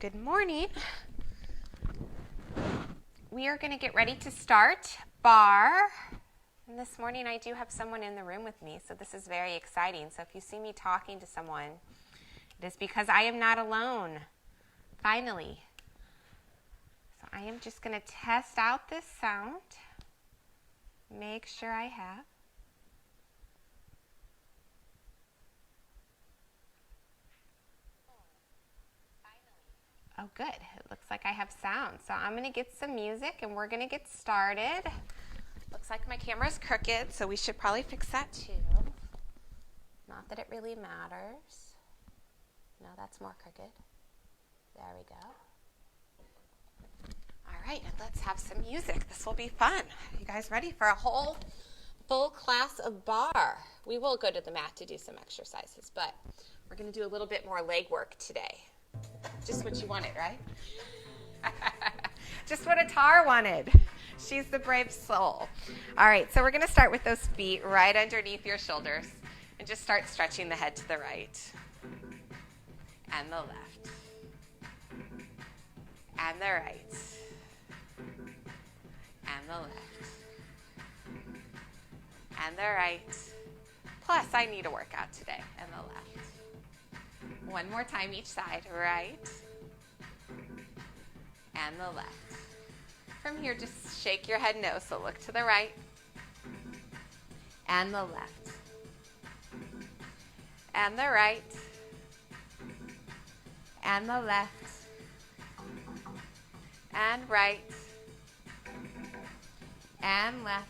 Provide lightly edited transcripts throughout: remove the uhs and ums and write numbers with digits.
Good morning. We are going to get ready to start barre. And this morning I do have someone in the room with me, so this is very exciting. So if you see me talking to someone, it is because I am not alone, finally. So I am just going to test out this sound, make sure I have. Oh, good. It looks like I have sound. So I'm going to get some music and we're going to get started. Looks like my camera's crooked, so we should probably fix that too. Not that it really matters. No, that's more crooked. There we go. All right, let's have some music. This will be fun. You guys ready for a whole full class of barre? We will go to the mat to do some exercises, but we're going to do a little bit more leg work today. Just what you wanted, right? Just what Atar wanted. She's the brave soul. All right, so we're going to start with those feet right underneath your shoulders and just start stretching the head to the right and the left and the right and the left and the right. Plus, I need a workout today, and the left. One more time each side, right and the left. From here, just shake your head no, so look to the right and the left and the right and the left and right and left.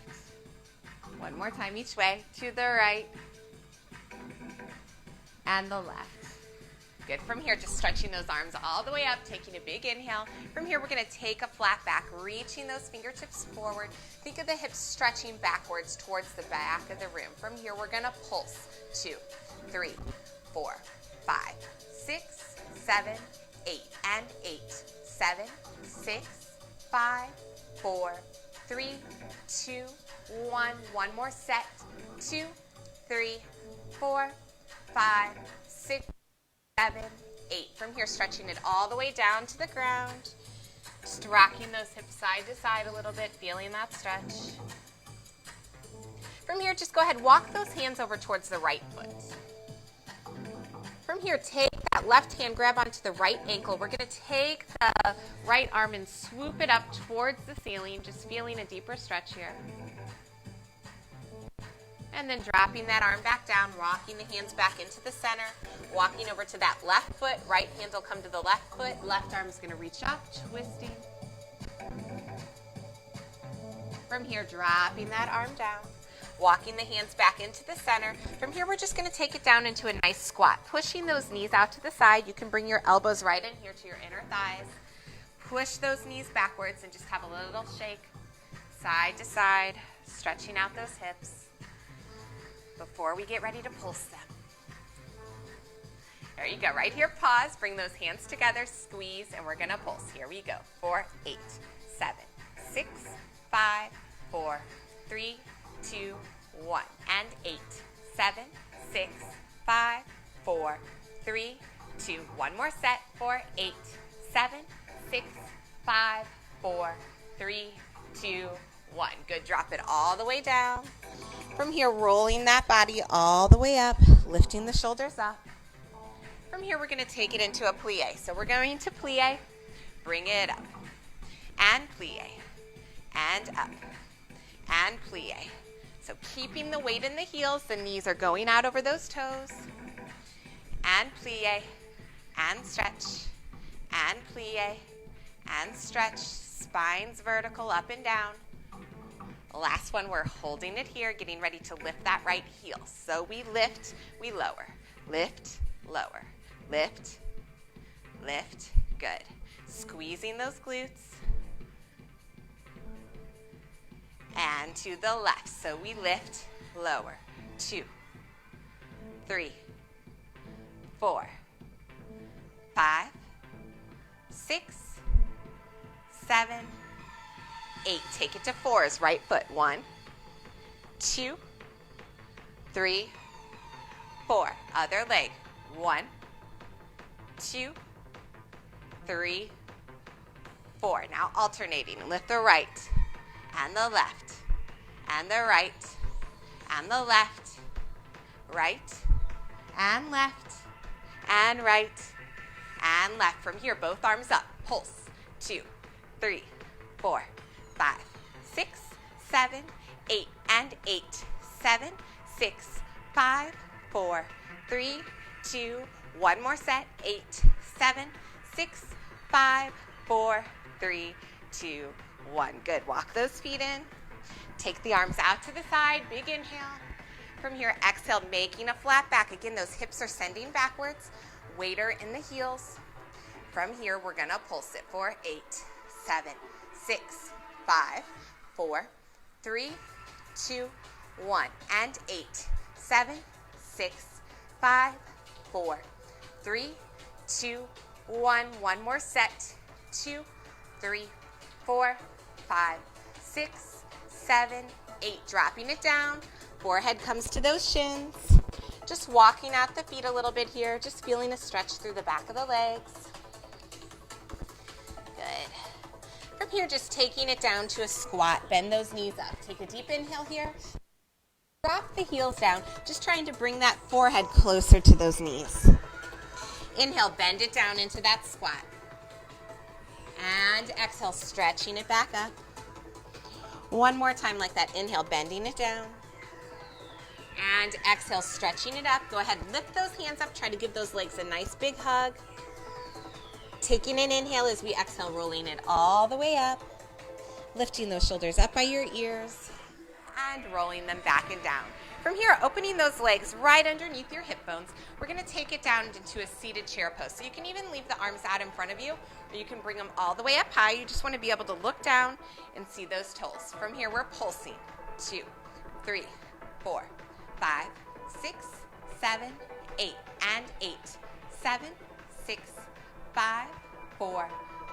One more time each way, to the right and the left. Good. From here, just stretching those arms all the way up, taking a big inhale. From here, we're going to take a flat back, reaching those fingertips forward. Think of the hips stretching backwards towards the back of the room. From here, we're going to pulse. 2, 3, 4, 5, 6, 7, 8, and 8, 7, 6, 5, 4, 3, 2, 1. One more set. 2, 3, 4, 5, 6, 7, 8. From here, stretching it all the way down to the ground. Just rocking those hips side to side a little bit, feeling that stretch. From here, just go ahead, walk those hands over towards the right foot. From here, take that left hand, grab onto the right ankle. We're going to take the right arm and swoop it up towards the ceiling, just feeling a deeper stretch here. And then dropping that arm back down, rocking the hands back into the center, walking over to that left foot. Right hand will come to the left foot. Left arm is going to reach up, twisting. From here, dropping that arm down, walking the hands back into the center. From here, we're just going to take it down into a nice squat, pushing those knees out to the side. You can bring your elbows right in here to your inner thighs. Push those knees backwards and just have a little shake, side to side, stretching out those hips before we get ready to pulse them. There you go. Right here, pause. Bring those hands together, squeeze, and we're going to pulse. Here we go. 4, 8, 7, 6, 5, 4, 3, 2, 1. And 8, 7, 6, 5, 4, 3, 2. One more set. 4, 8, 7, 6, 5, 4, 3, 2, 1. Good. Drop it all the way down. From here, rolling that body all the way up, lifting the shoulders up. From here, we're going to take it into a plie. So we're going to plie, bring it up, and plie, and up, and plie. So keeping the weight in the heels, the knees are going out over those toes, and plie, and stretch, and plie, and stretch. Spines vertical, up and down. Last one, we're holding it here, getting ready to lift that right heel. So we lift, we lower, lift, lower, lift, lift, good. Squeezing those glutes. And to the left, so we lift, lower, 2, 3, 4, 5, 6, 7, 8. Take it to 4s. Right foot. 1, 2, 3, 4. Other leg. 1, 2, 3, 4. Now alternating. Lift the right and the left and the right and the left, right and left and right and left. From here, both arms up. Pulse. 2, 3, 4, 5, 6, 7, 8, and 8, 7, 6, 5, 4, 3, 2, one more set. 8, 7, 6, 5, 4, 3, 2, 1. Good. Walk those feet in. Take the arms out to the side. Big inhale. From here, exhale, making a flat back. Again, those hips are sending backwards. Weight are in the heels. From here, we're going to pulse it for 8, 7, 6, 5, 4, 3, 2, 1. And 8, 7, 6, 5, 4, 3, 2, 1. One more set. 2, 3, 4, 5, 6, 7, 8. Dropping it down. Forehead comes to those shins. Just walking out the feet a little bit here. Just feeling a stretch through the back of the legs. Good. From here, just taking it down to a squat. Bend those knees up. Take a deep inhale here. Drop the heels down. Just trying to bring that forehead closer to those knees. Inhale, bend it down into that squat. And exhale, stretching it back up. One more time like that. Inhale, bending it down. And exhale, stretching it up. Go ahead, lift those hands up. Try to give those legs a nice big hug. Taking an inhale as we exhale, rolling it all the way up. Lifting those shoulders up by your ears. And rolling them back and down. From here, opening those legs right underneath your hip bones. We're going to take it down into a seated chair pose. So you can even leave the arms out in front of you, or you can bring them all the way up high. You just want to be able to look down and see those toes. From here, we're pulsing. 2, 3, 4, 5, 6, 7, 8, and 8, 7, 6, 5, 4,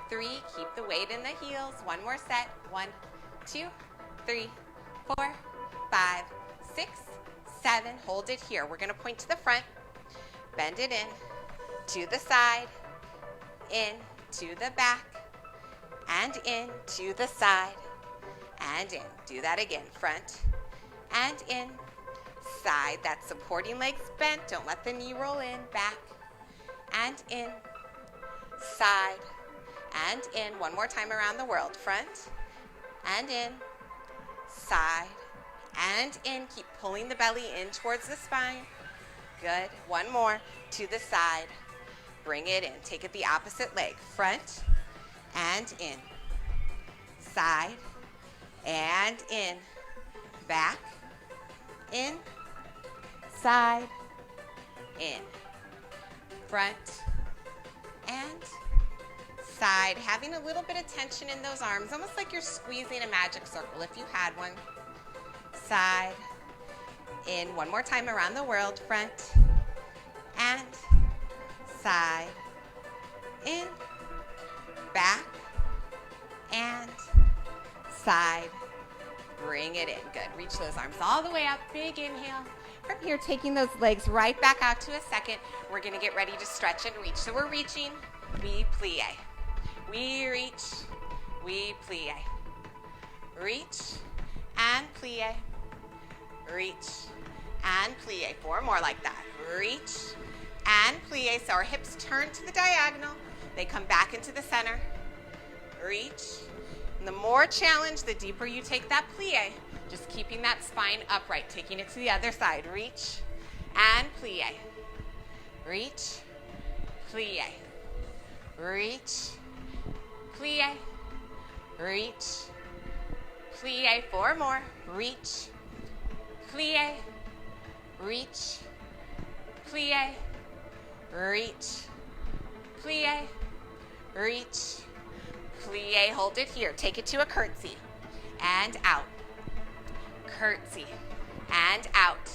3. Keep the weight in the heels. One more set. 1, 2, 3, 4, 5, 6, 7. Hold it here. We're going to point to the front. Bend it in, to the side, in, to the back, and in, to the side, and in. Do that again. Front and in. Side. That's supporting legs bent. Don't let the knee roll in. Back and in. Side and in. One more time around the world. Front and in. Side and in. Keep pulling the belly in towards the spine. Good. One more. To the side. Bring it in. Take it the opposite leg. Front and in. Side and in. Back. In. Side. In. Front. And side. Having a little bit of tension in those arms. Almost like you're squeezing a magic circle if you had one. Side. In. One more time around the world. Front. And side. In. Back. And side. Bring it in. Good. Reach those arms all the way up. Big inhale. From here, taking those legs right back out to a second. We're going to get ready to stretch and reach. So we're reaching. We plie. We reach. We plie. Reach and plie. Reach and plie. 4 more like that. Reach and plie. So our hips turn to the diagonal. They come back into the center. Reach. And the more challenge, the deeper you take that plie. Just keeping that spine upright, taking it to the other side. Reach and plie. Reach, plie. Reach, plie. Reach, plie. 4 more. Reach, plie. Reach, plie. Reach, plie. Reach, plie. Hold it here. Take it to a curtsy. And out. Curtsy. And out.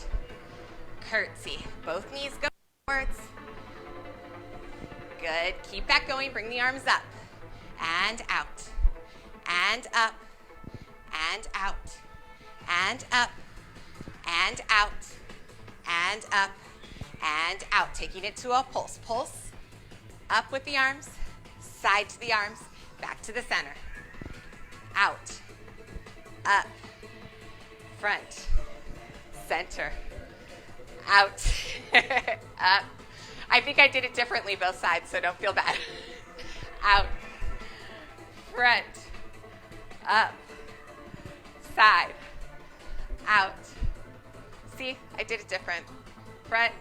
Curtsy. Both knees go forwards. Good. Keep that going. Bring the arms up. And out. And up. And out. And up. And out. And up. And out. Taking it to a pulse. Pulse. Up with the arms. side to the arms, back to the center, out, up, front, center, out, up. I think I did it differently both sides, so don't feel bad. Out, front, up, side, out. See, I did it different. Front,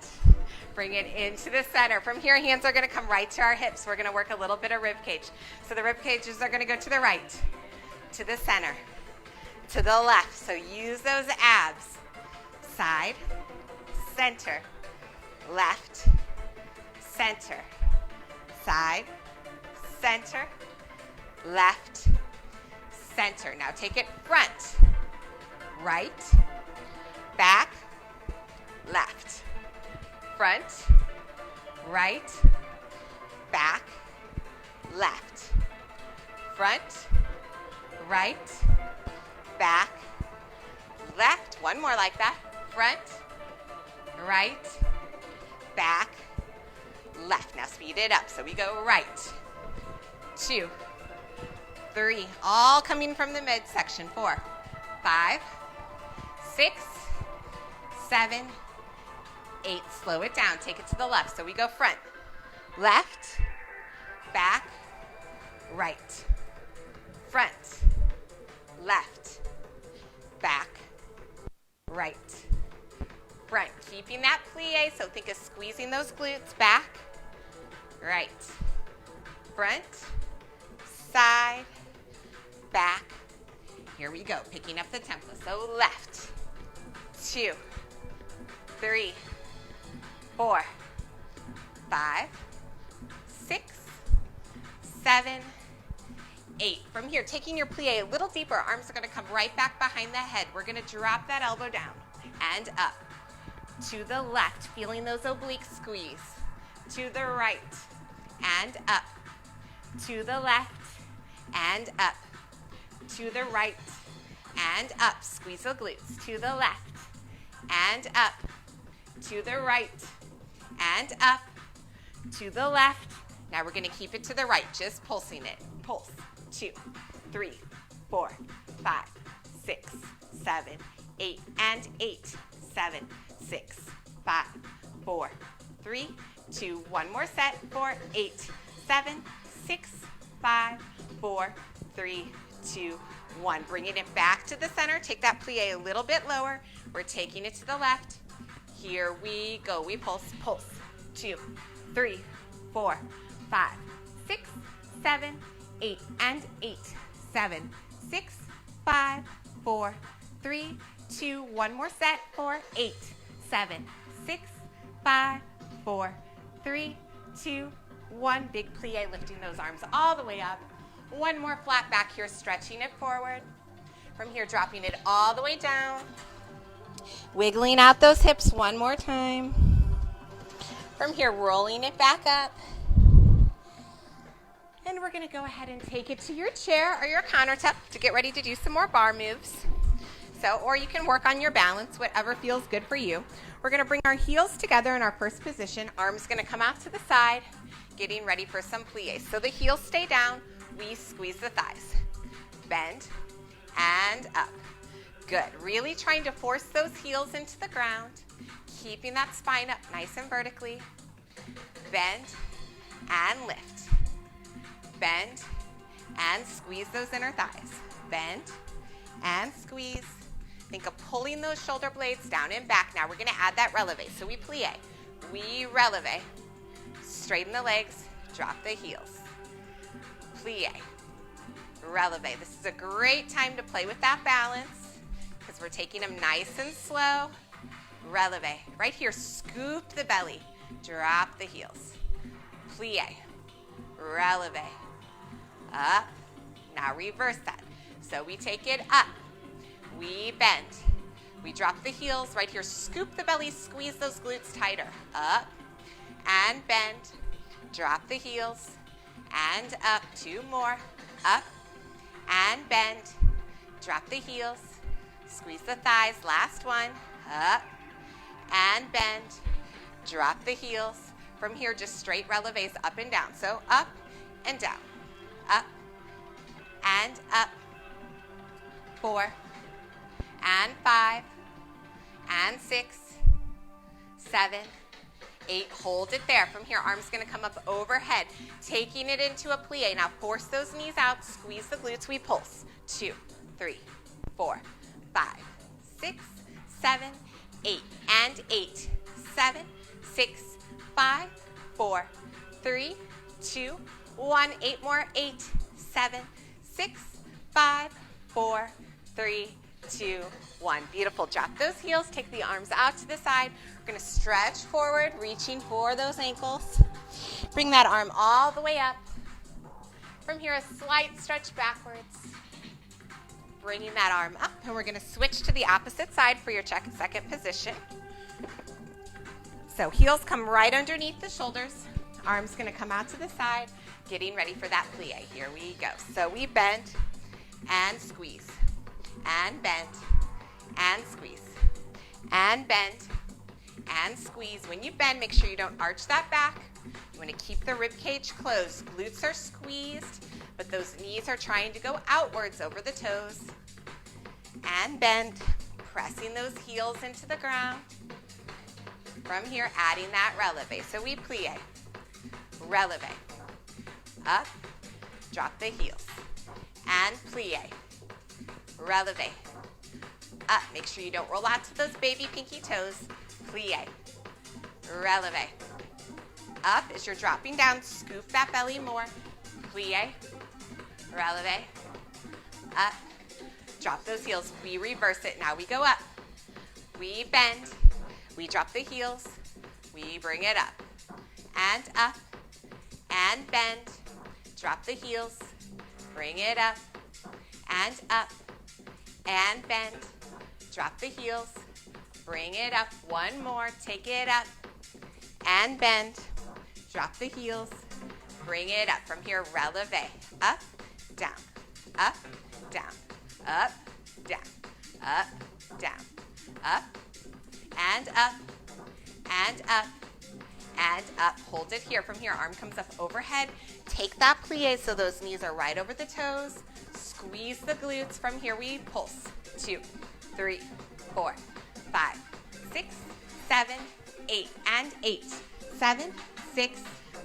bring it into the center. From here, hands are going to come right to our hips. We're going to work a little bit of rib cage. So the rib cages are going to go to the right, to the center, to the left. So use those abs. Side, center, left, center, side, center, left, center. Now take it front, right, back, left, front, right, back, left, front, right, back, left. One more like that. Front, right, back, left. Now speed it up. So we go right, 2, 3, all coming from the midsection. 4, 5, 6, 7, 8. Slow it down. Take it to the left. So we go front, left, back, right, front, left, back, right, front. Keeping that plie, so think of squeezing those glutes. Back, right, front, side, back. Here we go, picking up the tempo. So left, 2, 3, 4, 5, 6, 7, 8. From here, taking your plie a little deeper, arms are going to come right back behind the head. We're going to drop that elbow down and up. To the left, feeling those obliques squeeze. To the right and up. To the left and up. To the right and up. Squeeze the glutes. To the left and up. To the right and up. To the left. Now we're going to keep it to the right, just pulsing it. Pulse. 2, 3, 4, 5, 6, 7, 8, and 8, 7, 6, 5, 4, 3, 2. One more set. 4, 8, 7, 6, 5, 4, 3, 2, 1. Bringing it back to the center. Take that plie a little bit lower. We're taking it to the left. Here we go. We pulse. Pulse. 2, 3, 4, 5, 6, 7, 8, and 8, 7, 6, 5, 4, 3, 2. One more set. 4, 8, 7, 6, 5, 4, 3, 2, 1. Big plie, lifting those arms all the way up. One more flat back here, stretching it forward. From here, dropping it all the way down. Wiggling out those hips one more time. From here, rolling it back up. And we're going to go ahead and take it to your chair or your countertop to get ready to do some more bar moves. So, or you can work on your balance, whatever feels good for you. We're going to bring our heels together in our first position. Arms going to come out to the side, getting ready for some plies. So the heels stay down. We squeeze the thighs. Bend and up. Good. Really trying to force those heels into the ground. Keeping that spine up nice and vertically. Bend and lift. Bend and squeeze those inner thighs. Bend and squeeze. Think of pulling those shoulder blades down and back. Now we're going to add that releve. So we plie. We releve. Straighten the legs. Drop the heels. Plie. Releve. This is a great time to play with that balance because we're taking them nice and slow. Releve. Right here, scoop the belly. Drop the heels. Plie. Releve. Up. Now reverse that. So we take it up. We bend. We drop the heels. Right here, scoop the belly. Squeeze those glutes tighter. Up and bend. Drop the heels and up. 2 more. Up and bend. Drop the heels. Squeeze the thighs. Last one. Up and bend. Drop the heels. From here, just straight releves up and down. So up and down. Up and up. 4 and 5 and 6, 7, 8. Hold it there. From here, arms going to come up overhead, taking it into a plie. Now force those knees out, squeeze the glutes, we pulse. 2, 3, 4, 5, 6, 7, 8, and 8, 7, 6, 5, 4, 3, 2, 1. 8 more. 8, 7, 6, 5, 4, 3, 2, 1. Beautiful. Drop those heels. Take the arms out to the side. We're going to stretch forward, reaching for those ankles. Bring that arm all the way up. From here, a slight stretch backwards. Bringing that arm up, and we're going to switch to the opposite side for your second position. So heels come right underneath the shoulders. Arms going to come out to the side, getting ready for that plie. Here we go. So we bend and squeeze, and bend and squeeze, and bend and squeeze. When you bend, make sure you don't arch that back. You want to keep the rib cage closed. Glutes are squeezed, but those knees are trying to go outwards over the toes. And bend, pressing those heels into the ground. From here, adding that releve. So we plie, releve, up, drop the heels, and plie, releve, up. Make sure you don't roll out to those baby pinky toes. Plie, releve, up. As you're dropping down, scoop that belly more. Plie, releve, up. Drop those heels. We reverse it. Now we go up. We bend. We drop the heels. We bring it up. And up. And bend. Drop the heels. Bring it up. And up. And bend. Drop the heels. Bring it up. One more. Take it up. And bend. Drop the heels. Bring it up. From here, releve. Up, down, up, down, up, down, up, down, up, and up, and up, and up. Hold it here. From here, arm comes up overhead. Take that plie so those knees are right over the toes. Squeeze the glutes. From here, we pulse. 2, 3, 4, 5, 6, 7, 8, and 8, 7, 6,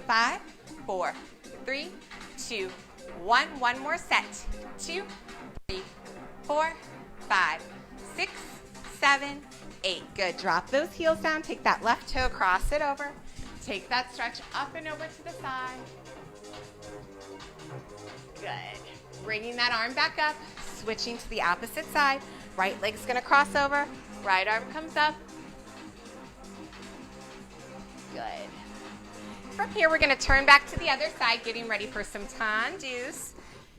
5, 4, 3, 2, 1. One more set. 2, 3, 4, 5, 6, 7, 8. Good. Drop those heels down. Take that left toe, cross it over. Take that stretch up and over to the side. Good. Bringing that arm back up, switching to the opposite side. Right leg's going to cross over. Right arm comes up. Good. From here, we're going to turn back to the other side, getting ready for some tendus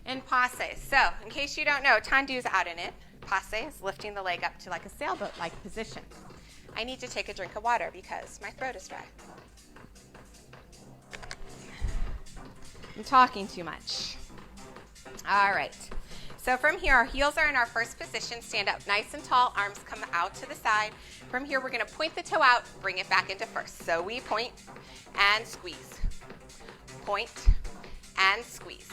and passe. So, in case you don't know, tendu's out in it. Passe is lifting the leg up to like a sailboat-like position. I need to take a drink of water because my throat is dry. I'm talking too much. All right. So from here, our heels are in our first position. Stand up nice and tall. Arms come out to the side. From here, we're going to point the toe out, bring it back into first. So we point and squeeze. Point and squeeze.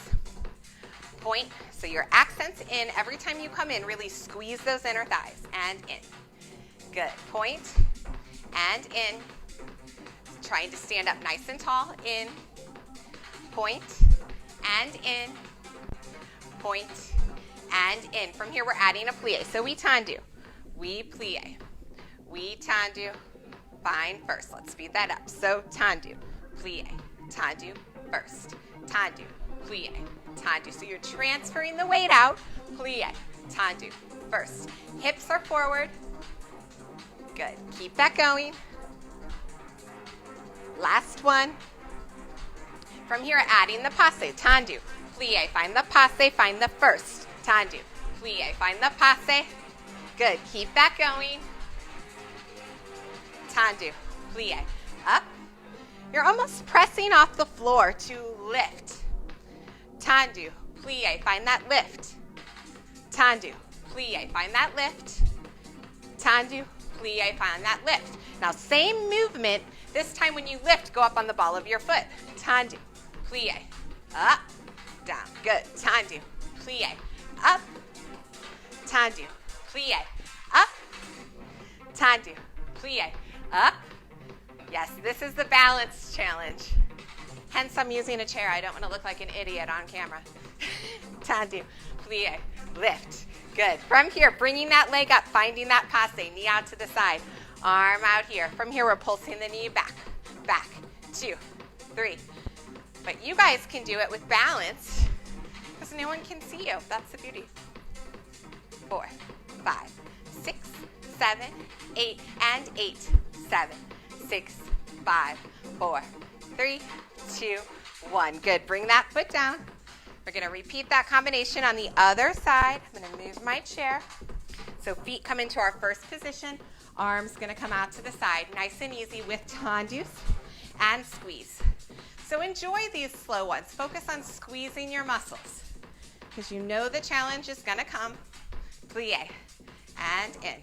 Point. So your accent's in. Every time you come in, really squeeze those inner thighs and in. Good. Point and in. Trying to stand up nice and tall. In. Point and in. Point and in. From here, we're adding a plie. So we tendu. We plie. We tendu. Find first. Let's speed that up. So tendu. Plie. Tendu. First. Tendu. Plie. Tendu. So you're transferring the weight out. Plie. Tendu. First. Hips are forward. Good. Keep that going. Last one. From here, adding the passe. Tendu. Plie. Find the passe. Find the first. Tendu. Plie. Find the passe. Good. Keep that going. Tendu. Plie. Up. You're almost pressing off the floor to lift. Tendu. Plie. Find that lift. Tendu. Plie. Find that lift. Tendu. Plie. Find that lift. Now, same movement. This time when you lift, go up on the ball of your foot. Tendu. Plie. up, down. Good. Tendu, plie, up, tendu, plie, up, tendu, plie, up. Yes, this is the balance challenge. Hence, I'm using a chair. I don't want to look like an idiot on camera. Tendu, plie, lift. Good. From here, bringing that leg up, finding that passe, knee out to the side, arm out here. From here, we're pulsing the knee back, 2, 3. But you guys can do it with balance because no one can see you. That's the beauty. 4, 5, 6, 7, 8, and 8, 7, 6, 5, 4, 3, 2, 1. Good. Bring that foot down. We're going to repeat that combination on the other side. I'm going to move my chair. So feet come into our first position. Arms going to come out to the side. Nice and easy with tendus and squeeze. So enjoy these slow ones. Focus on squeezing your muscles because you know the challenge is going to come. Plie and in.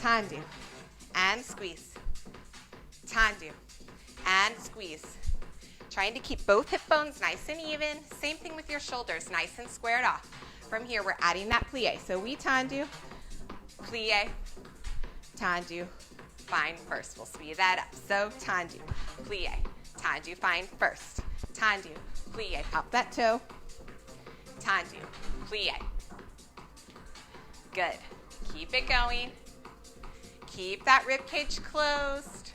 Tendu and squeeze. Tendu and squeeze. Trying to keep both hip bones nice and even. Same thing with your shoulders, nice and squared off. From here, we're adding that plie. So we tendu, plie, tendu, find first. We'll speed that up. So tendu, plie, tendu, find first. Tendu, plie, pop that toe. Tendu, plie. Good. Keep it going. Keep that rib cage closed.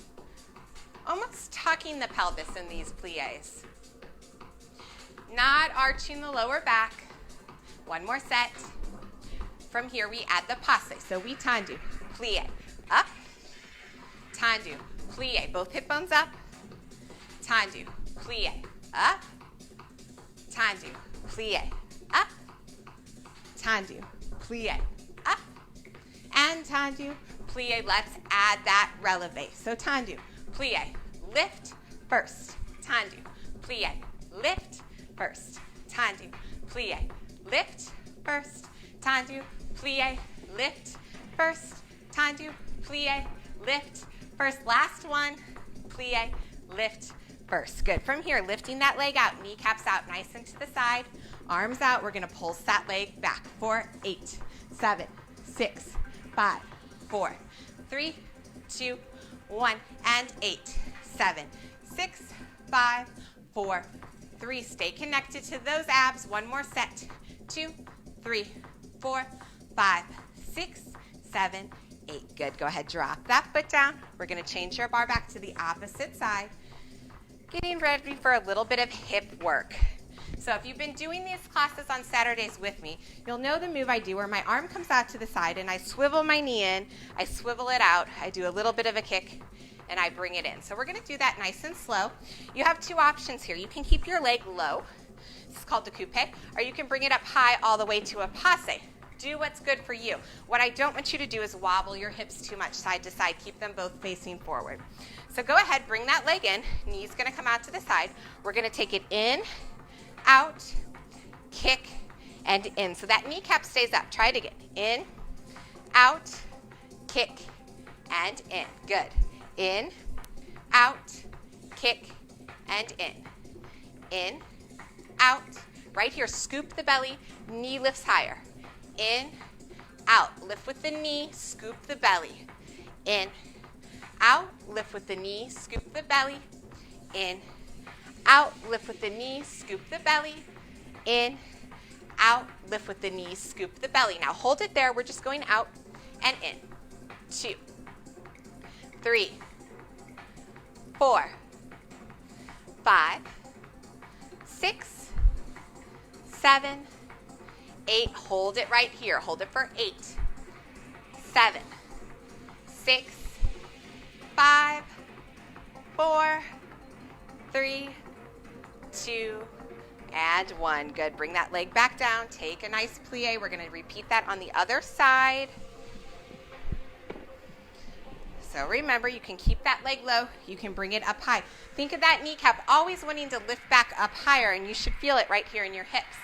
Almost tucking the pelvis in these plies. Not arching the lower back. One more set. From here, we add the passe. So we tendu, plie, up, tendu, plie, both hip bones up, tendu, plie, up, tendu, plie, up, tendu, plie, up, and tendu, plie. Let's add that releve. So tendu, plie, lift first, tendu, plie, lift first, tendu, plie, lift first, tendu, plie, lift first, tendu, plie, lift first. Last one, plie, lift first. Good. From here, lifting that leg out, kneecaps out, nice and to the side, arms out. We're going to pulse that leg back for 8, 7, 6, 5, 4, 3, 2, 1, and 8, 7, 6, 5, 4, 3. Stay connected to those abs. One more set. 2, 3, 4, 5, 6, 7, 8. Good. Go ahead, drop that foot down. We're going to change your bar back to the opposite side. Getting ready for a little bit of hip work. So if you've been doing these classes on Saturdays with me, you'll know the move I do where my arm comes out to the side and I swivel my knee in, I swivel it out, I do a little bit of a kick, and I bring it in. So we're going to do that nice and slow. You have two options here. You can keep your leg low. This is called the coupe, or you can bring it up high all the way to a passe. Do what's good for you. What I don't want you to do is wobble your hips too much side to side. Keep them both facing forward. So go ahead, bring that leg in. Knee's going to come out to the side. We're going to take it in, out, kick, and in. So that kneecap stays up. Try it again. In, out, kick, and in. Good. In, out, kick, and in. In, out. Right here, scoop the belly, knee lifts higher. In, out. Lift with the knee, scoop the belly. In, out. Lift with the knee, scoop the belly. In, out. Lift with the knee, scoop the belly. In, out. Lift with the knee, scoop the belly. Now hold it there. We're just going out and in. 2, 3, 4, 5, 6, 7, 8. Hold it right here. Hold it for 8, 7, 6, 5, 4, 3, 2, and 1. Good. Bring that leg back down. Take a nice plie. We're going to repeat that on the other side. So remember, you can keep that leg low. You can bring it up high. Think of that kneecap always wanting to lift back up higher, and you should feel it right here in your hips.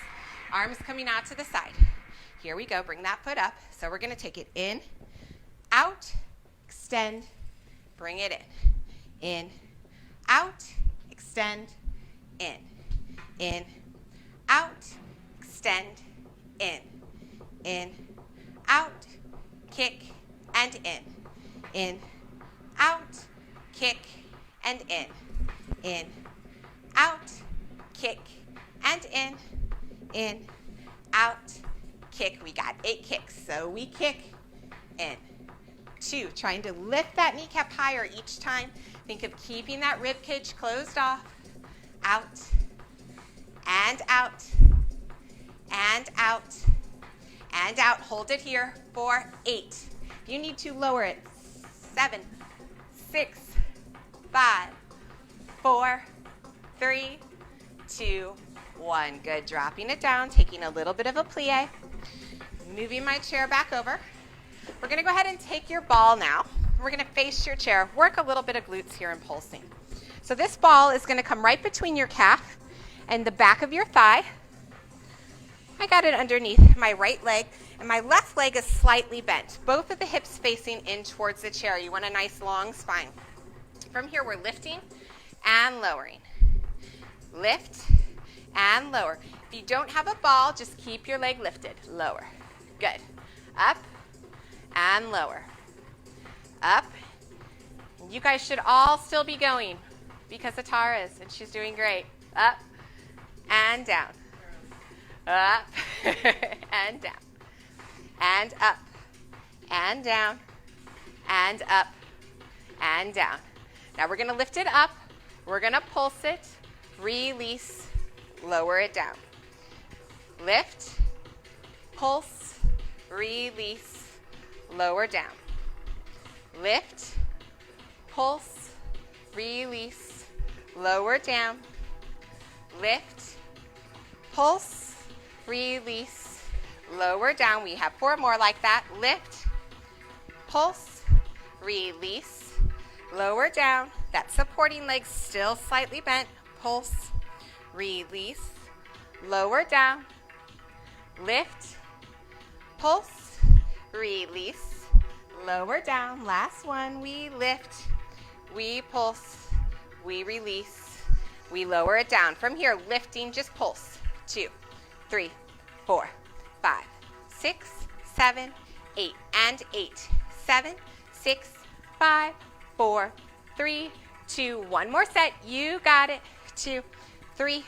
Arms coming out to the side. Here we go. Bring that foot up. So we're going to take it in, out, extend, bring it in. In, out, extend, in. in, out, extend, in, out, kick, and in, out, kick, and in, out, kick, and in, out, kick. We got 8 kicks, so we kick, in, 2, trying to lift that kneecap higher each time. Think of keeping that rib cage closed off, out, and out, and out, and out. Hold it here for 8. You need to lower it. 7, 6, 5, 4, 3, 2, 1. Good. Dropping it down, taking a little bit of a plie. Moving my chair back over. We're going to go ahead and take your ball now. We're going to face your chair. Work a little bit of glutes here and pulsing. So this ball is going to come right between your calf and the back of your thigh. I got it underneath my right leg, and my left leg is slightly bent. Both of the hips facing in towards the chair. You want a nice long spine. From here, we're lifting and lowering. Lift and lower. If you don't have a ball, just keep your leg lifted. Lower. Good. Up and lower. Up. You guys should all still be going because Atara is, and she's doing great. Up and down. Up and down. And up and down and up and down. Now we're going to lift it up. We're going to pulse it. Release. Lower it down. Lift. Pulse. Release. Lower down. Lift. Pulse. Release. Lower down. Lift. Pulse. Release. Lower down. We have 4 more like that. Lift. Pulse. Release. Lower down. That supporting leg still slightly bent. Pulse. Release. Lower down. Lift. Pulse. Release. Lower down. Last one. We lift. We pulse. We release. We lower it down. From here, lifting, just pulse. 2, 3, 4, 5, 6, 7, 8, and 8. 7, 6, 5, 4, 3, 2. One more set. You got it. 2, 3,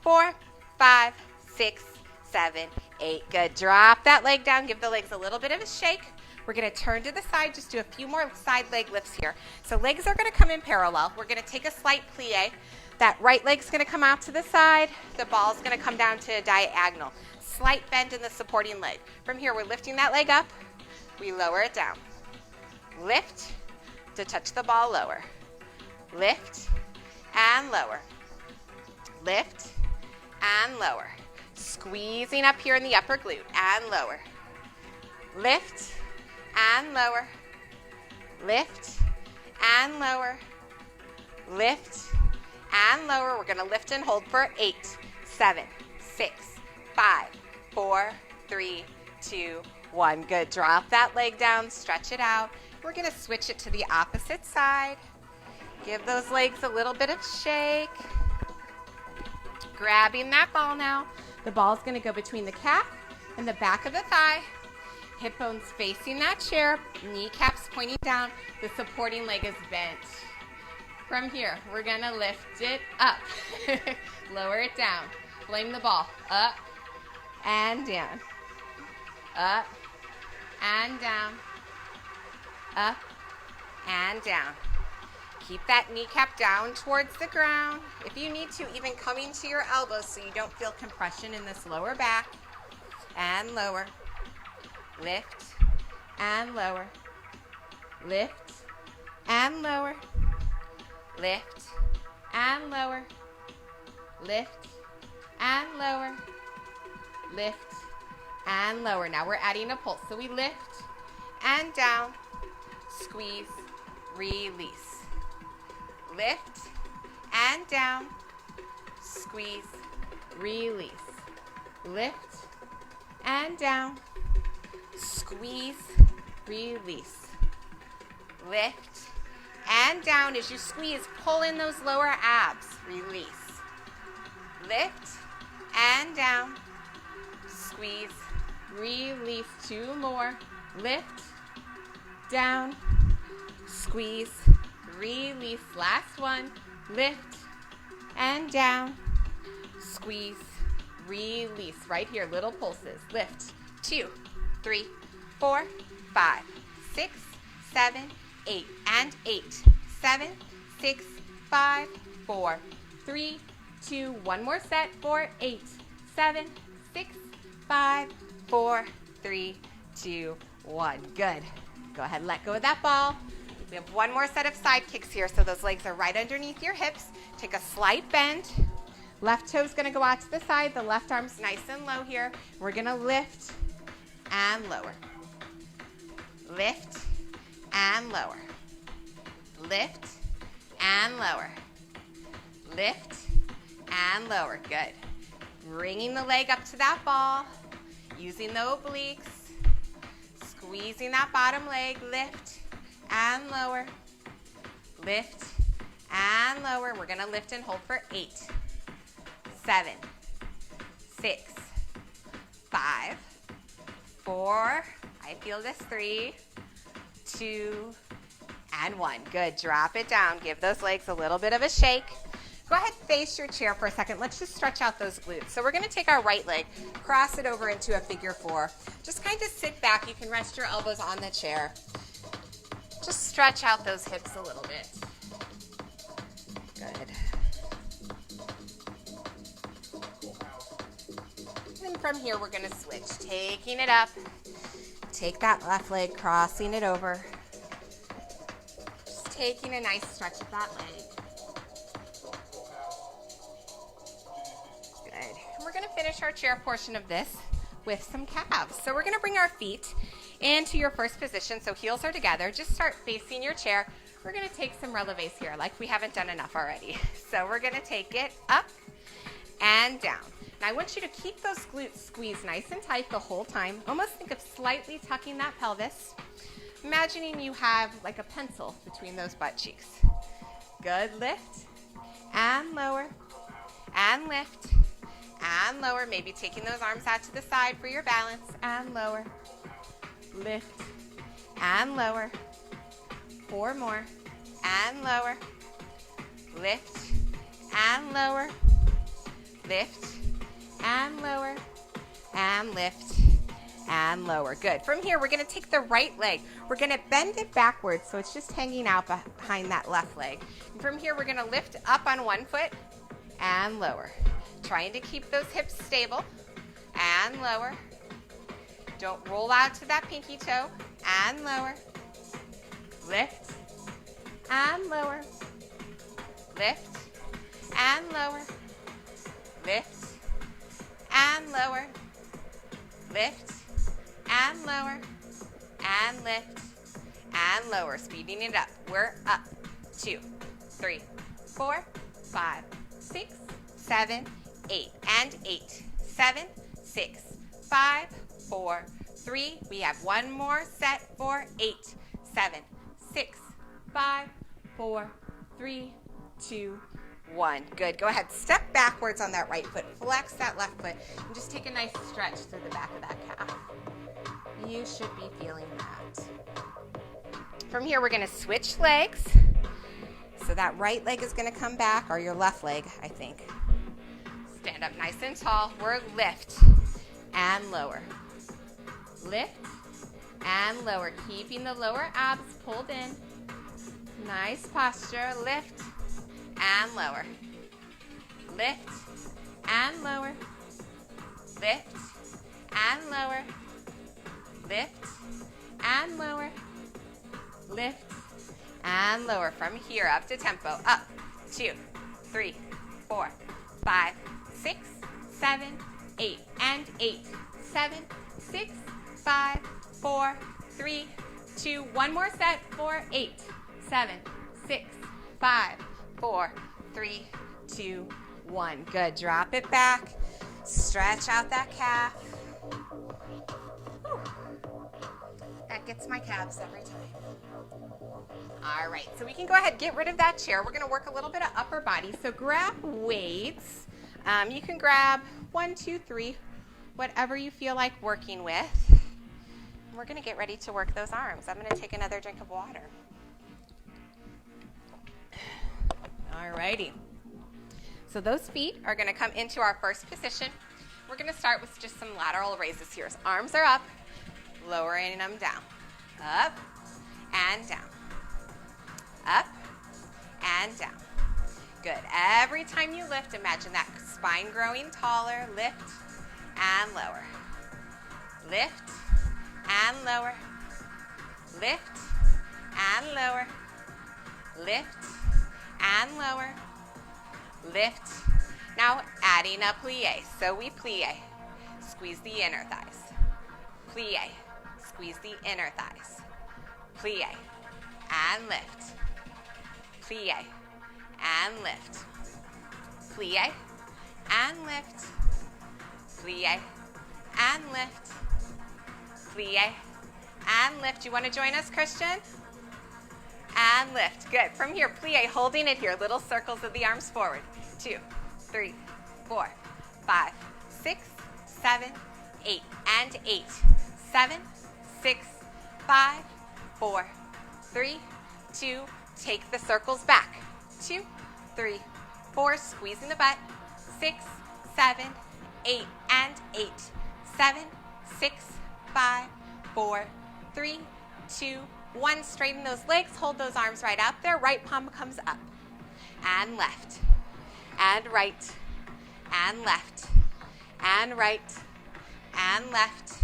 4, 5, 6, 7, 8. Good. Drop that leg down. Give the legs a little bit of a shake. We're going to turn to the side. Just do a few more side leg lifts here. So legs are going to come in parallel. We're going to take a slight plie. That right leg's going to come out to the side. The ball's going to come down to a diagonal. Slight bend in the supporting leg. From here, we're lifting that leg up. We lower it down. Lift to touch the ball, lower. Lift and lower. Lift and lower. Squeezing up here in the upper glute and lower. Lift and lower. Lift and lower. Lift and lower. We're going to lift and hold for 8, 7, 6, 5, 4, 3, 2, 1. Good. Drop that leg down. Stretch it out. We're going to switch it to the opposite side. Give those legs a little bit of shake. Grabbing that ball now. The ball is going to go between the calf and the back of the thigh. Hip bones facing that chair. Kneecaps pointing down. The supporting leg is bent. From here, we're going to lift it up. Lower it down. Blame the ball. Up and down. Up and down. Up and down. Keep that kneecap down towards the ground. If you need to, even coming to your elbows so you don't feel compression in this lower back. And lower. Lift and lower. Lift and lower. Lift and lower. Lift and lower. Lift and lower. Now we're adding a pulse. So we lift and down. Squeeze. Release. Lift and down. Squeeze. Release. Lift and down. Squeeze. Release. Lift and down. As you squeeze, pull in those lower abs. Release. lift, and down, squeeze, release, 2 more, lift, down, squeeze, release, last one, lift, and down, squeeze, release, right here, little pulses, lift, 2, 3, 4, 5, 6, 7, 8, and 8, 7, 6, 5, 4, 3, 2, one more set for 8, 7, 6, 5, 4, 3, 2, 1. Good. Go ahead and let go of that ball. We have one more set of side kicks here, so those legs are right underneath your hips. Take a slight bend. Left toe's gonna go out to the side. The left arm's nice and low here. We're gonna lift and lower. Lift and lower. Lift and lower. Lift and lower. Good. Bringing the leg up to that ball. Using the obliques. Squeezing that bottom leg. Lift and lower. Lift and lower. We're going to lift and hold for 8, 7, 6, 5, 4. I feel this. 3, 2, and 1. Good. Drop it down. Give those legs a little bit of a shake. Go ahead, face your chair for a second. Let's just stretch out those glutes. So we're going to take our right leg, cross it over into a figure 4. Just kind of sit back. You can rest your elbows on the chair. Just stretch out those hips a little bit. Good. And from here, we're going to switch. Taking it up. Take that left leg, crossing it over. Just taking a nice stretch of that leg. Good. And we're going to finish our chair portion of this with some calves. So we're going to bring our feet into your first position. So heels are together. Just start facing your chair. We're going to take some releves here, like we haven't done enough already. So we're going to take it up and down. Now I want you to keep those glutes squeezed nice and tight the whole time. Almost think of slightly tucking that pelvis. Imagining you have like a pencil between those butt cheeks. Good. Lift and lower and lift and lower. Maybe taking those arms out to the side for your balance and lower. Lift and lower. 4 more and lower. Lift and lower. Lift and lower and lift and lower. Good. From here, we're going to take the right leg. We're going to bend it backwards so it's just hanging out behind that left leg. And from here, we're going to lift up on one foot and lower. Trying to keep those hips stable and lower. Don't roll out to that pinky toe and lower. Lift and lower. Lift and lower. Lift and lower. Lift and lower. And lift and lower. Speeding it up. We're up. 2, 3, 4, 5, 6, 7, 8. And 8, 7, 6, 5, 4, 3. We have one more set for 8, 7, 6, 5, 4, 3, 2, 1. Good. Go ahead. Step backwards on that right foot. Flex that left foot. And just take a nice stretch through the back of that calf. You should be feeling that. From here, we're going to switch legs. So that right leg is going to come back, or your left leg, I think. Stand up nice and tall. We're lift and lower. Lift and lower. Keeping the lower abs pulled in. Nice posture. Lift and lower. Lift and lower. Lift and lower. Lift and lower. Lift and lower. From here, up to tempo. Up. 2, 3, 4, 5, 6, 7, 8. And 8, 7, 6, 5, 4, 3, 2. One more set for 8, 7, 6, 5, 4, 3, 2, 1. Good. Drop it back. Stretch out that calf. Whew. That gets my calves every time. All right, so we can go ahead and get rid of that chair. We're going to work a little bit of upper body. So grab weights. You can grab 1, 2, 3, whatever you feel like working with. We're going to get ready to work those arms. I'm going to take another drink of water. All righty. So those feet are going to come into our first position. We're going to start with just some lateral raises here. So arms are up, lowering them down. Up and down. Up and down. Good. Every time you lift, imagine that spine growing taller. Lift and lower. Lift and lower. Lift and lower. Lift and lower. Lift. Now adding a plie. So we plie. Squeeze the inner thighs. Plie. Squeeze the inner thighs. Plie. And lift. Plie. And lift. Plie. And lift. Plie. And lift. Plie. And lift. You want to join us, Christian? And lift. Good. From here, plie, holding it here. Little circles of the arms forward. 2, 3, 4, 5, 6, 7, 8. And 8. 7, 6, 5, 4, 3, 2. Take the circles back. 2, 3, 4. Squeezing the butt. 6, 7, 8. And 8. 7, 6, 5, 4, 3, 2, 1. Straighten those legs. Hold those arms right out there. Right palm comes up. And left. And right. And left. And right. And left.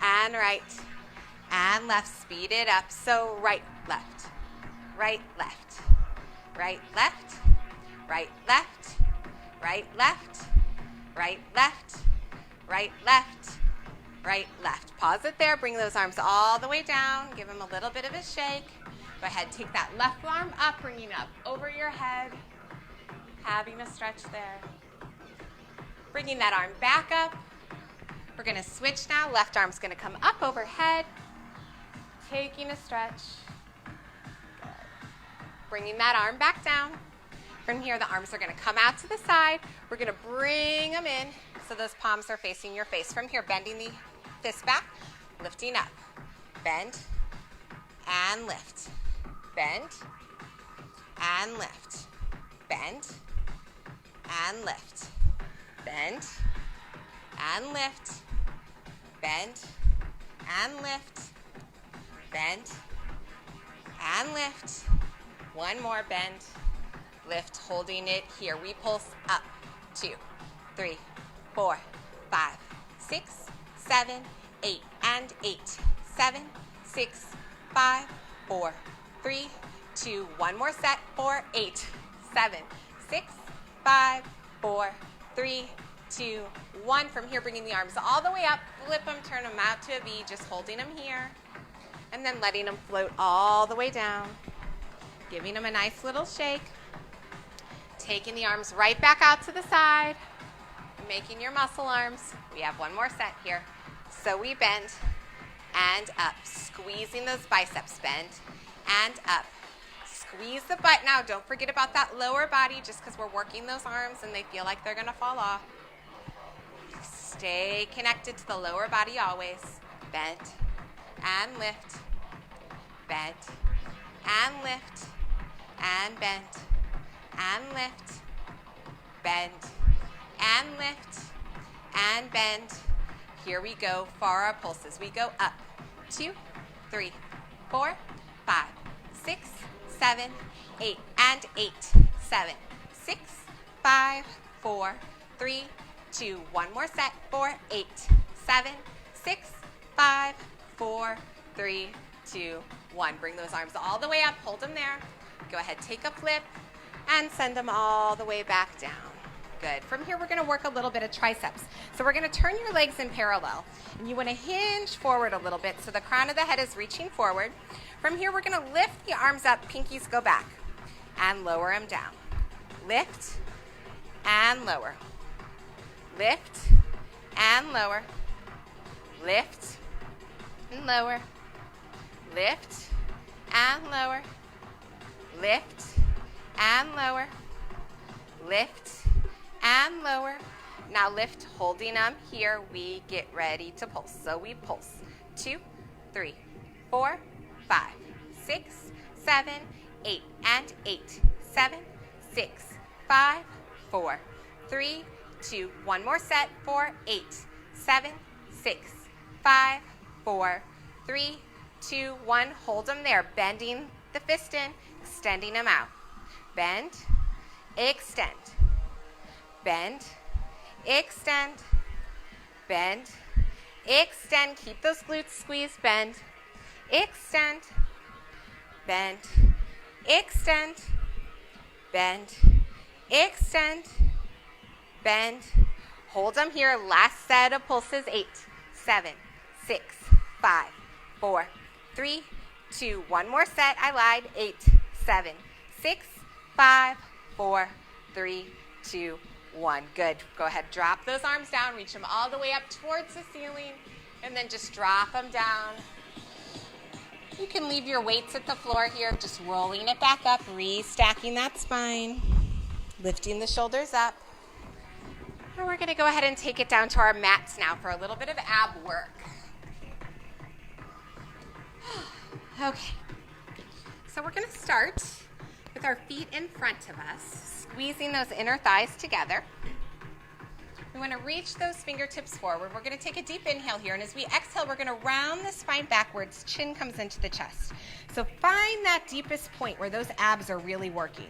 And right. And left. Speed it up. So right, left. Right, left. Right, left. Right, left. Right, left. Right, left. Right, left. Right, left. Pause it there. Bring those arms all the way down. Give them a little bit of a shake. Go ahead. Take that left arm up, bringing it up over your head. Having a stretch there. Bringing that arm back up. We're going to switch now. Left arm's going to come up overhead. Taking a stretch. Good. Bringing that arm back down. From here, the arms are going to come out to the side. We're going to bring them in so those palms are facing your face. From here, bending the fist back, lifting up. Bend and lift. Bend and lift. Bend and lift. Bend and lift. Bend and lift. Bend and lift. One more bend. Lift, holding it here. We pulse up. 2, 3, 4, 5, 6, 7, 8, and 8. 7, 6, 5, 4, 3, 2. One more set. 4, 8, 7, 6, 5, 4, 3, 2, 1. From here, bringing the arms all the way up. Flip them, turn them out to a V, just holding them here. And then letting them float all the way down. Giving them a nice little shake. Taking the arms right back out to the side. Making your muscle arms. We have one more set here. So we bend and up. Squeezing those biceps. Bend and up. Squeeze the butt now. Don't forget about that lower body just because we're working those arms and they feel like they're going to fall off. Stay connected to the lower body always. Bend and lift. Bend and lift. And bend and lift. Bend and lift and bend. Here we go for our pulses. We go up. 2, 3, 4, 5, 6, 7, 8, and 8. 7, 6, 5, 4, 3, 2. One more set. 4, 8, 7, 6, 5, 4, 3, 2, 1. Bring those arms all the way up. Hold them there. Go ahead, take a flip and send them all the way back down. Good. From here, we're going to work a little bit of triceps. So we're going to turn your legs in parallel. And you want to hinge forward a little bit so the crown of the head is reaching forward. From here, we're going to lift the arms up, pinkies go back, and lower them down. Lift and lower. Lift and lower. Lift and lower. Lift and lower. Lift and lower. Lift and lower. Now lift, holding them here. We get ready to pulse. So we pulse. 2, 3, 4, 5, 6, 7, 8, and 8, 7, 6, 5, 4, 3, 2, one more set for 8, 7, 6, 5, 4, 3, 2, 1. Hold them there, bending the fist in, extending them out. Bend, extend, bend, extend, bend, extend. Keep those glutes squeezed, bend, extend, bend, extend, bend, extend, bend. Hold them here. Last set of pulses. 8, 7, 6, 5, 4, 3, 2. One more set. I lied. 8, 7, 6, 5, 4, 3, 2, 1. Good. Go ahead. Drop those arms down. Reach them all the way up towards the ceiling. And then just drop them down. You can leave your weights at the floor here. Just rolling it back up. Restacking that spine. Lifting the shoulders up. And we're going to go ahead and take it down to our mats now for a little bit of ab work. Okay. So we're going to start with our feet in front of us, squeezing those inner thighs together. We want to reach those fingertips forward. We're going to take a deep inhale here, and as we exhale, we're going to round the spine backwards. Chin comes into the chest. So find that deepest point where those abs are really working.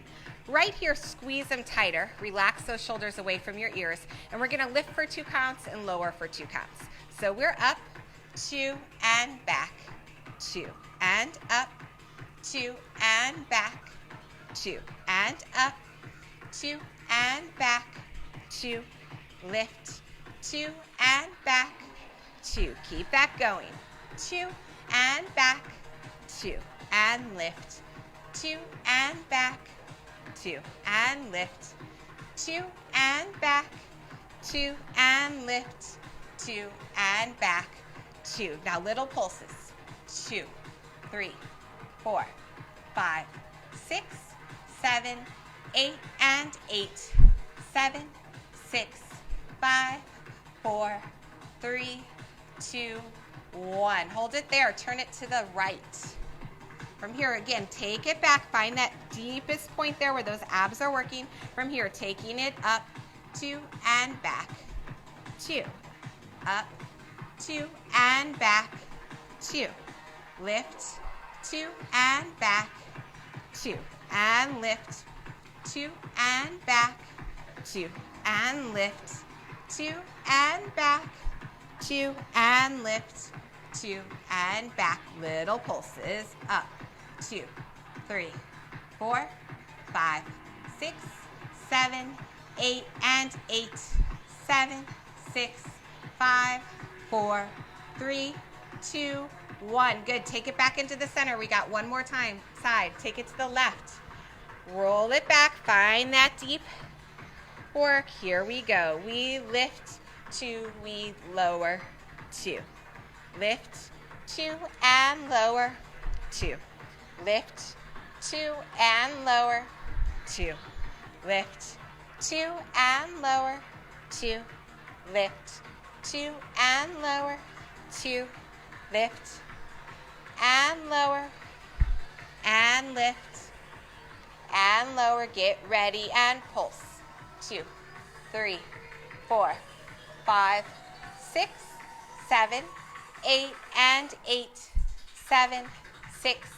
Right here, squeeze them tighter. Relax those shoulders away from your ears, and we're going to lift for 2 counts and lower for 2 counts. So we're up, 2, and back, 2, and up, 2, and back, 2, and up, 2, and back, 2, lift, 2, and back, 2. Keep that going. 2, and back, 2, and lift, 2, and back, 2, and lift, 2, and back, 2, and lift, 2, and back, 2. Now little pulses. 2, 3, 4, 5, 6, 7, 8, and 8, 7, 6, 5, 4, 3, 2, 1. Hold it there. Turn it to the right. From here, again, take it back. Find that deepest point there where those abs are working. From here, taking it up, 2, and back, 2, up, 2, and back, 2, lift, 2, and back, 2, and lift, 2, and back, 2, and lift, 2, and back, 2, and lift, 2, and back. Little pulses. Up, 2, 3, 4, 5, 6, 7, 8, and 8, 7, 6, 5, 4, 3, 2, 1. Good. Take it back into the center. We got one more time. Side. Take it to the left. Roll it back. Find that deep work. Here we go. We lift, 2, we lower, 2. Lift, 2, and lower, 2. Lift, 2, and lower, 2. Lift, 2, and lower, 2. Lift, 2, and lower, 2. Lift, and lower, and lift, and lower. Get ready and pulse. 2, 3, 4, 5, 6, 7, 8, and 8, 7, 6,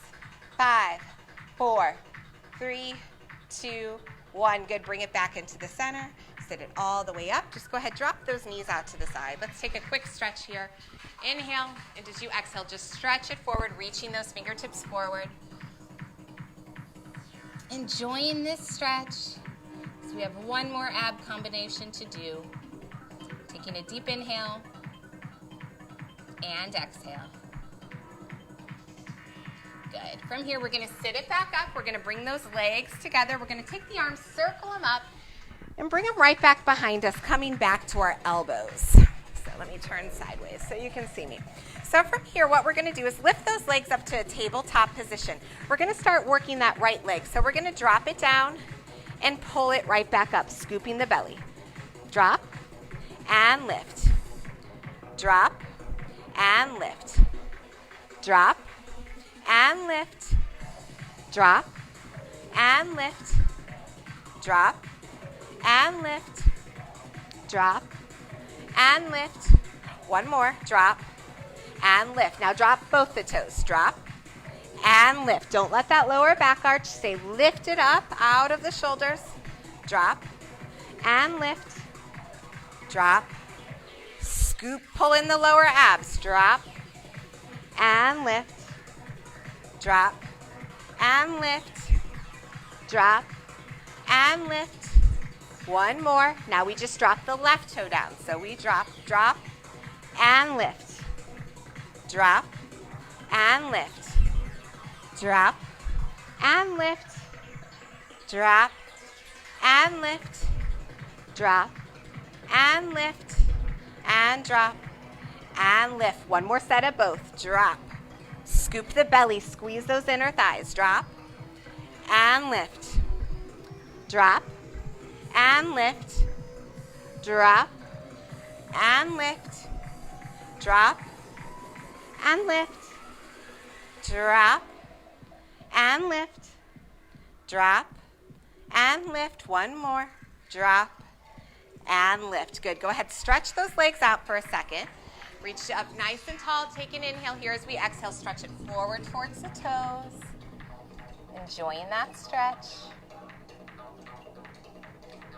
5, 4, 3, 2, 1. Good. Bring it back into the center. Sit it all the way up. Just go ahead, drop those knees out to the side. Let's take a quick stretch here. Inhale, and as you exhale, just stretch it forward, reaching those fingertips forward. Enjoying this stretch. So we have one more ab combination to do. Taking a deep inhale and exhale. Good. From here, we're going to sit it back up. We're going to bring those legs together. We're going to take the arms, circle them up, and bring them right back behind us, coming back to our elbows. So let me turn sideways so you can see me. So from here, what we're going to do is lift those legs up to a tabletop position. We're going to start working that right leg. So we're going to drop it down and pull it right back up, scooping the belly. drop, and lift. Drop, and lift. Drop, and lift. Drop, and lift. Drop, and lift. Drop, and lift. One more, drop, and lift. Now drop both the toes. Drop, and lift. Don't let that lower back arch. Stay lifted up out of the shoulders. Drop, and lift. Drop, scoop, pull in the lower abs. Drop, and lift. Drop, and lift. Drop, and lift. One more. Now we just drop the left toe down. So we drop, and lift. Drop, and lift. Drop, and lift. Drop, and lift. Drop, and lift. And drop, and lift. One more set of both. Drop. Scoop the belly. Squeeze those inner thighs. Drop, and lift. Drop, and lift. Drop, and lift. Drop, and lift. Drop, and lift. Drop, and lift. One more. Drop, and lift. Good. Go ahead. Stretch those legs out for a second. Reach up nice and tall. Take an inhale here as we exhale. Stretch it forward towards the toes. Enjoying that stretch.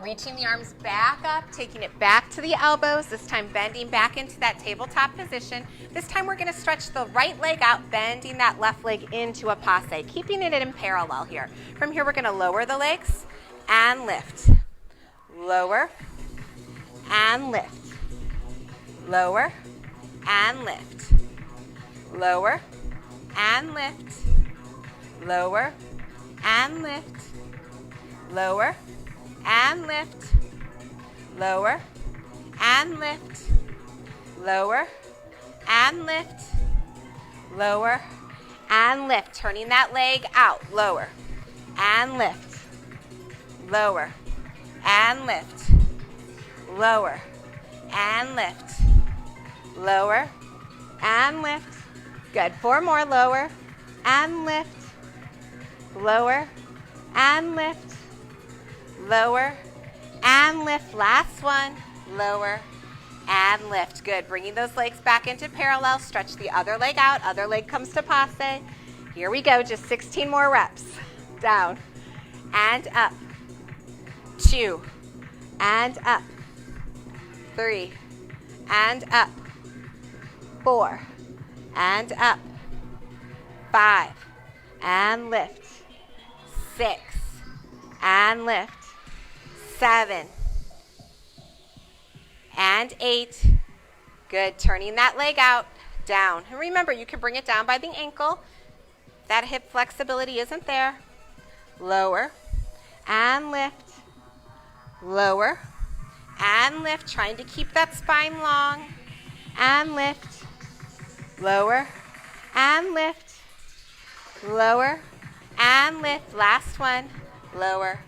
Reaching the arms back up, taking it back to the elbows, this time bending back into that tabletop position. This time we're going to stretch the right leg out, bending that left leg into a passe, keeping it in parallel here. From here we're going to lower the legs and lift. Lower and lift. Lower and lift. Lower and lift. Lower and lift. Lower and lift. Lower and lift. Lower and lift. Lower and lift. Turning that leg out. Lower and lift. Lower and lift. Lower and lift. Lower and lift. Good. 4 more. Lower and lift. Lower and lift. Lower and lift. Last one. Lower and lift. Good. Bringing those legs back into parallel. Stretch the other leg out. Other leg comes to passe. Here we go. Just 16 more reps. Down and up. 2 and up. 3 and up. 4 and up. 5 and lift. 6 and lift. 7 and 8. Good. Turning that leg out, down. And remember, you can bring it down by the ankle. That hip flexibility isn't there. Lower and lift. Lower and lift. Trying to keep that spine long. And lift. Lower and lift. Lower and lift. Last one. Lower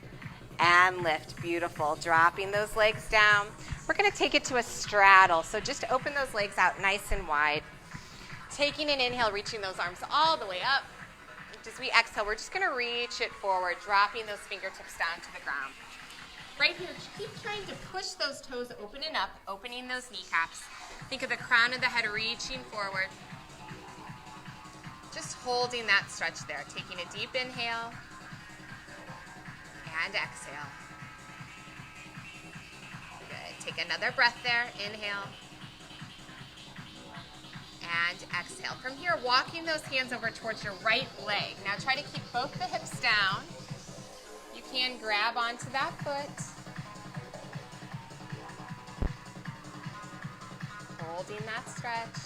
and lift. Beautiful. Dropping those legs down. We're going to take it to a straddle. So just open those legs out nice and wide. Taking an inhale, reaching those arms all the way up. As we exhale, we're just going to reach it forward, dropping those fingertips down to the ground. Right here, keep trying to push those toes open and up, opening those kneecaps. Think of the crown of the head reaching forward. Just holding that stretch there. Taking a deep inhale and exhale. Good. Take another breath there. Inhale and exhale. From here, walking those hands over towards your right leg. Now try to keep both the hips down. You can grab onto that foot. Holding that stretch.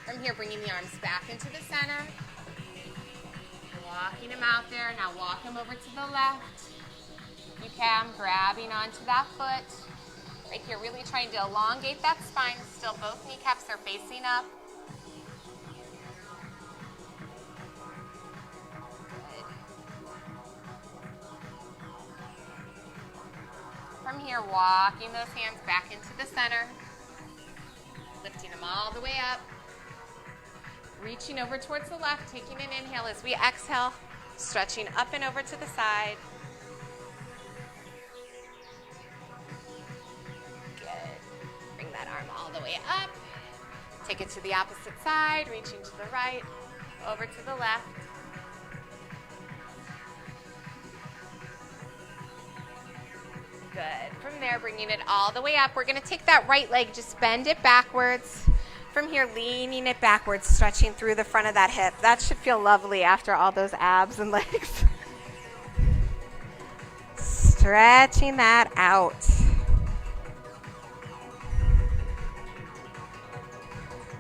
From here, bringing the arms back into the center. Walking them out there. Now walk them over to the left. You can, grabbing onto that foot. Right here, really trying to elongate that spine. Still, both kneecaps are facing up. Good. from here, walking those hands back into the center, lifting them all the way up, reaching over towards the left, taking an inhale as we exhale, stretching up and over to the side. Good. Bring that arm all the way up. Take it to the opposite side, reaching to the right, over to the left. Good. From there, bringing it all the way up. We're going to take that right leg, just bend it backwards. From here, leaning it backwards, stretching through the front of that hip. That should feel lovely after all those abs and legs. Stretching that out.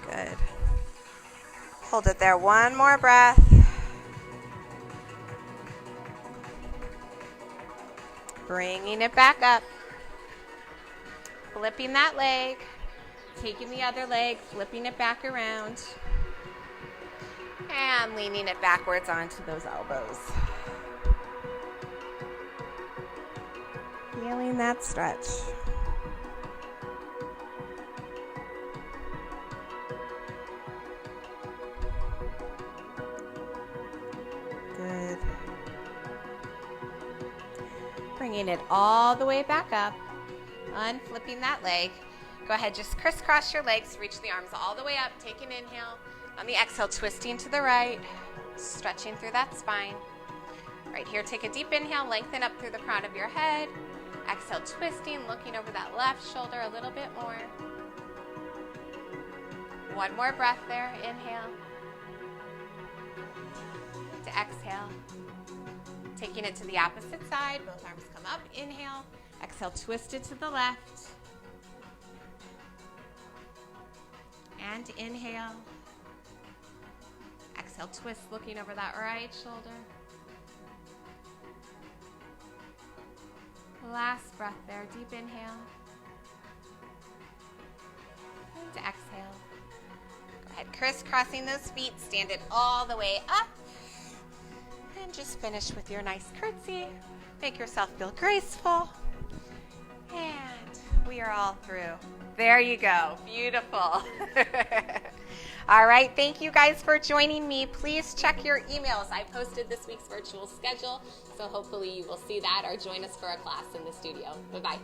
Good. Hold it there. One more breath. Bringing it back up. Flipping that leg. Taking the other leg, flipping it back around. And leaning it backwards onto those elbows. Feeling that stretch. Good. Bringing it all the way back up. Unflipping that leg. Go ahead, just crisscross your legs. Reach the arms all the way up. Take an inhale. On the exhale, twisting to the right. Stretching through that spine. Right here, take a deep inhale. Lengthen up through the crown of your head. Exhale, twisting, looking over that left shoulder a little bit more. One more breath there. Inhale. To exhale. Taking it to the opposite side. Both arms come up. Inhale. Exhale, twist it to the left. And inhale. Exhale, twist, looking over that right shoulder. Last breath there, deep inhale. And exhale. Go ahead, crisscrossing those feet, stand it all the way up. And just finish with your nice curtsy. Make yourself feel graceful. And we are all through. There you go. Beautiful. All right. Thank you guys for joining me. Please check your emails. I posted this week's virtual schedule, so hopefully you will see that or join us for a class in the studio. Bye-bye.